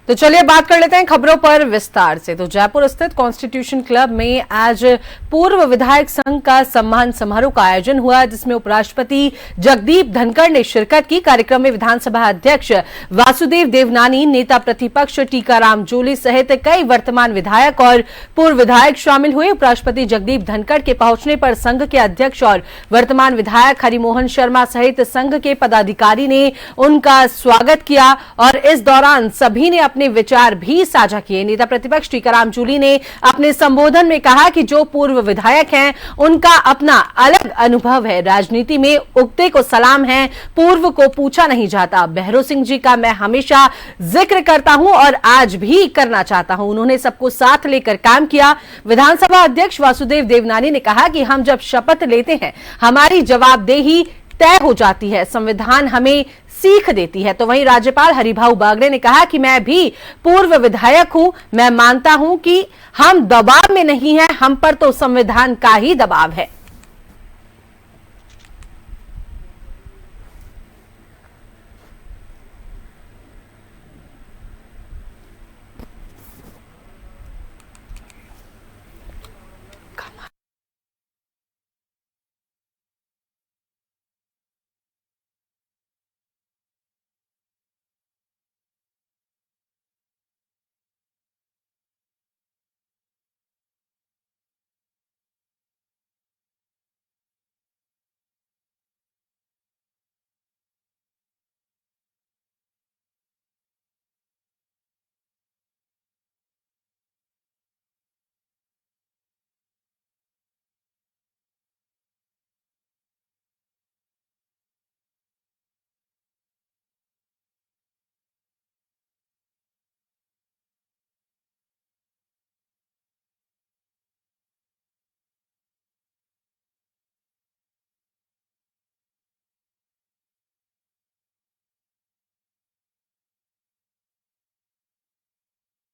तो चलिए बात कर लेते हैं खबरों पर विस्तार से। तो जयपुर स्थित कॉन्स्टिट्यूशन क्लब में आज पूर्व विधायक संघ का सम्मान समारोह का आयोजन हुआ, जिसमें उपराष्ट्रपति जगदीप धनखड़ ने शिरकत की। कार्यक्रम में विधानसभा अध्यक्ष वासुदेव देवनानी, नेता प्रतिपक्ष टीकाराम जूली सहित कई वर्तमान विधायक और पूर्व विधायक शामिल हुए। उपराष्ट्रपति जगदीप धनखड़ के पहुंचने पर संघ के अध्यक्ष और वर्तमान विधायक हरिमोहन शर्मा सहित संघ के पदाधिकारी ने उनका स्वागत किया और इस दौरान सभी ने अपने विचार भी साझा किए। नेता प्रतिपक्ष टीकाराम जूली ने अपने संबोधन में कहा कि जो पूर्व विधायक हैं उनका अपना अलग अनुभव है। राजनीति में उगते को सलाम है, पूर्व को पूछा नहीं जाता। भैरों सिंह जी का मैं हमेशा जिक्र करता हूं और आज भी करना चाहता हूं। उन्होंने सबको साथ लेकर काम किया। विधानसभा अध्यक्ष वासुदेव देवनानी ने कहा कि हम जब शपथ लेते हैं हमारी जवाबदेही तय हो जाती है, संविधान हमें सीख देती है। तो वहीं राज्यपाल हरिभाऊ बागड़े ने कहा कि मैं भी पूर्व विधायक हूं, मैं मानता हूं कि हम दबाव में नहीं हैं, हम पर तो संविधान का ही दबाव है।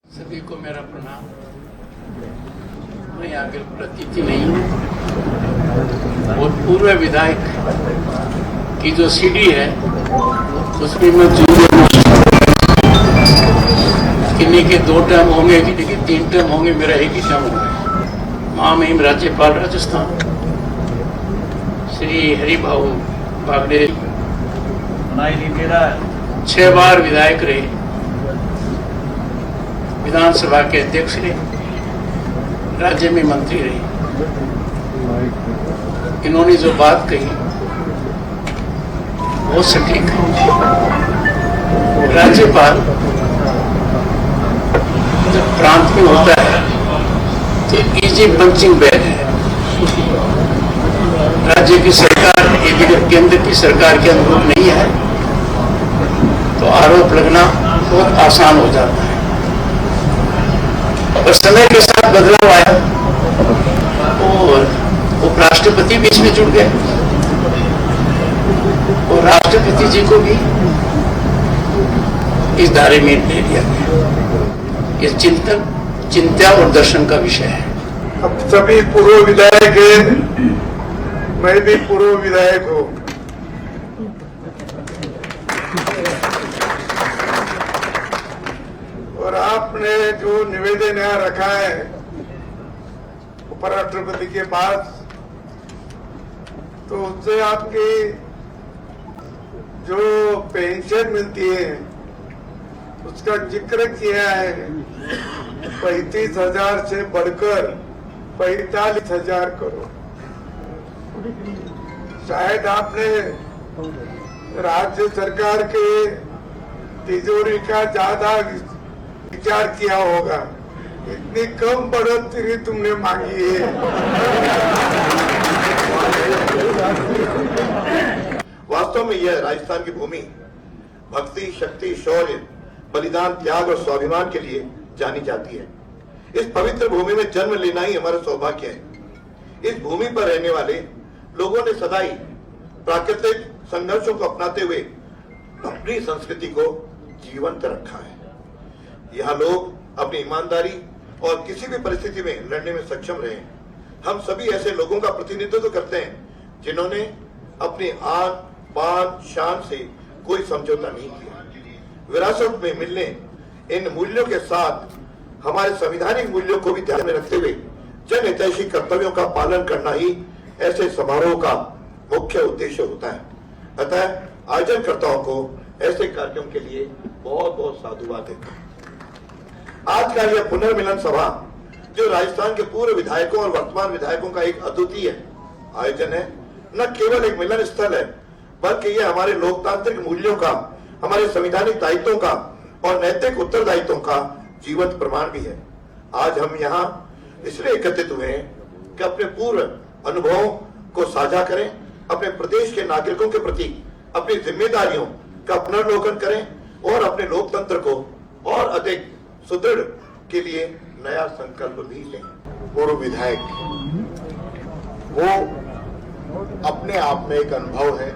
सभी को मेरा प्रणाम। मैं आगे प्रतिथि नहीं हूँ और पूर्व विधायक की जो सीडी है उसमें मैं जूनियर किन्हीं के 2 टर्म होंगे, किन्हीं के 3 टर्म होंगे, मेरा एक ही टर्म होगा। महामहिम राज्यपाल राजस्थान श्री हरिभाऊ बागड़े 6 बार विधायक रहे, विधानसभा के अध्यक्ष रहे, राज्य में मंत्री रहे। इन्होंने जो बात कही वो सटीक है। राज्यपाल जब प्रांत में होता है तो इजी पंचिंग बैग है। राज्य की सरकार यदि केंद्र की सरकार के अनुरूप नहीं है तो आरोप लगना बहुत आसान हो जाता है। और समय के साथ बदलाव आया और उपराष्ट्रपति भी इसमें जुड़ गए और राष्ट्रपति जी को भी इस दायरे में ले लिया गया। ये चिंतन, चिंता और दर्शन का विषय है। अब सभी पूर्व विधायक हैं, मैं भी पूर्व विधायक हूँ। और आपने जो निवेदन यहाँ रखा है उपराष्ट्रपति के पास, तो उससे आपकी जो पेंशन मिलती है उसका जिक्र किया है। 35,000 से बढ़कर 45,000 करोड़। शायद आपने राज्य सरकार के तिजोरी का ज्यादा विचार किया होगा। इतनी कम बढ़ोतरी तुमने मांगी है। वास्तव में यह राजस्थान की भूमि भक्ति, शक्ति, शौर्य, बलिदान, त्याग और स्वाभिमान के लिए जानी जाती है। इस पवित्र भूमि में जन्म लेना ही हमारा सौभाग्य है। इस भूमि पर रहने वाले लोगों ने सदा ही प्राकृतिक संघर्षों को अपनाते हुए अपनी संस्कृति को जीवंत रखा है। यहाँ लोग अपनी ईमानदारी और किसी भी परिस्थिति में लड़ने में सक्षम रहे। हम सभी ऐसे लोगों का प्रतिनिधित्व करते हैं जिन्होंने अपनी आन, बान, शान से कोई समझौता नहीं किया। विरासत में मिलने इन मूल्यों के साथ हमारे संवैधानिक मूल्यों को भी ध्यान में रखते हुए जन हितैषी कर्तव्यों का पालन करना ही ऐसे समारोह का मुख्य उद्देश्य होता है। अतः आयोजनकर्ताओं को ऐसे कार्यक्रम के लिए बहुत बहुत साधुवाद देता हूं। आज का यह पुनर्मिलन सभा जो राजस्थान के पूर्व विधायकों और वर्तमान विधायकों का एक अद्वितीय आयोजन है, न केवल एक मिलन स्थल है बल्कि यह हमारे लोकतांत्रिक मूल्यों का, हमारे संवैधानिक दायित्वों का और नैतिक उत्तरदायित्वों का जीवंत प्रमाण भी है। आज हम यहाँ इसलिए एकत्रित हुए हैं कि अपने पूर्व अनुभवों को साझा करें, अपने प्रदेश के नागरिकों के प्रति अपनी जिम्मेदारियों का पुनर्लोकन करें और अपने लोकतंत्र को और अधिक सुदृढ़ के लिए नया संकल्प भी लें। पूर्व विधायक वो अपने आप में एक अनुभव है,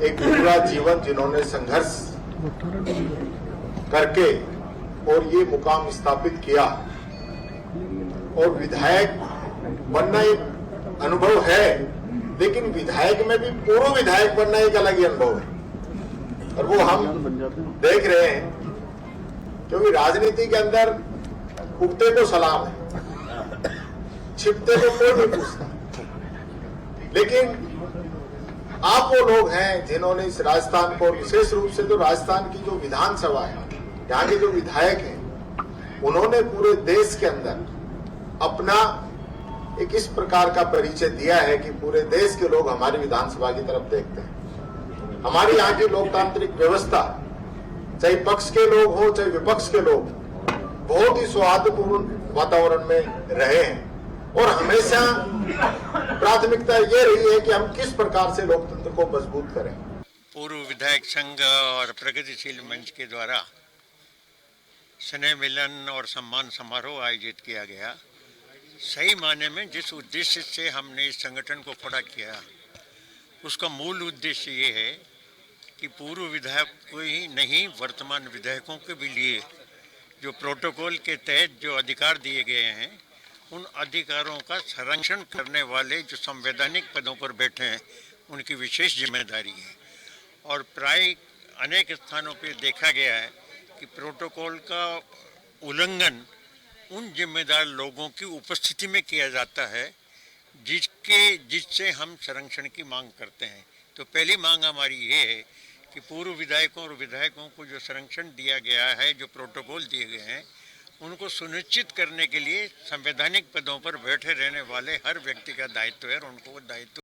एक पूरा जीवन जिन्होंने संघर्ष करके और ये मुकाम स्थापित किया, और विधायक बनना एक अनुभव है, लेकिन विधायक में भी पूर्व विधायक बनना एक अलग ही अनुभव है। और वो हम देख रहे हैं, क्योंकि राजनीति के अंदर उगते को सलाम है, छिपते को कोई नहीं पूछता, लेकिन आप वो लोग हैं जिन्होंने इस राजस्थान को, विशेष रूप से जो राजस्थान की जो विधानसभा है, यहाँ के जो विधायक हैं, उन्होंने पूरे देश के अंदर अपना एक इस प्रकार का परिचय दिया है कि पूरे देश के लोग हमारी विधानसभा की तरफ देखते हैं। हमारी यहाँ की लोकतांत्रिक व्यवस्था, चाहे पक्ष के लोग हो चाहे विपक्ष के लोग, बहुत ही सौहार्दपूर्ण वातावरण में रहे हैं, और हमेशा प्राथमिकता ये रही है कि हम किस प्रकार से लोकतंत्र को मजबूत करें। पूर्व विधायक संघ और प्रगतिशील मंच के द्वारा स्नेह मिलन और सम्मान समारोह आयोजित किया गया। सही मायने में जिस उद्देश्य से हमने इस संगठन को खड़ा किया, उसका मूल उद्देश्य ये है कि पूर्व विधायक को ही नहीं, वर्तमान विधायकों के भी लिए जो प्रोटोकॉल के तहत जो अधिकार दिए गए हैं, उन अधिकारों का संरक्षण करने वाले जो संवैधानिक पदों पर बैठे हैं, उनकी विशेष जिम्मेदारी है। और प्राय अनेक स्थानों पर देखा गया है कि प्रोटोकॉल का उल्लंघन उन जिम्मेदार लोगों की उपस्थिति में किया जाता है जिससे हम संरक्षण की मांग करते हैं। तो पहली मांग हमारी ये है कि पूर्व विधायकों और विधायकों को जो संरक्षण दिया गया है, जो प्रोटोकॉल दिए गए हैं, उनको सुनिश्चित करने के लिए संवैधानिक पदों पर बैठे रहने वाले हर व्यक्ति का दायित्व है, और उनको वो दायित्व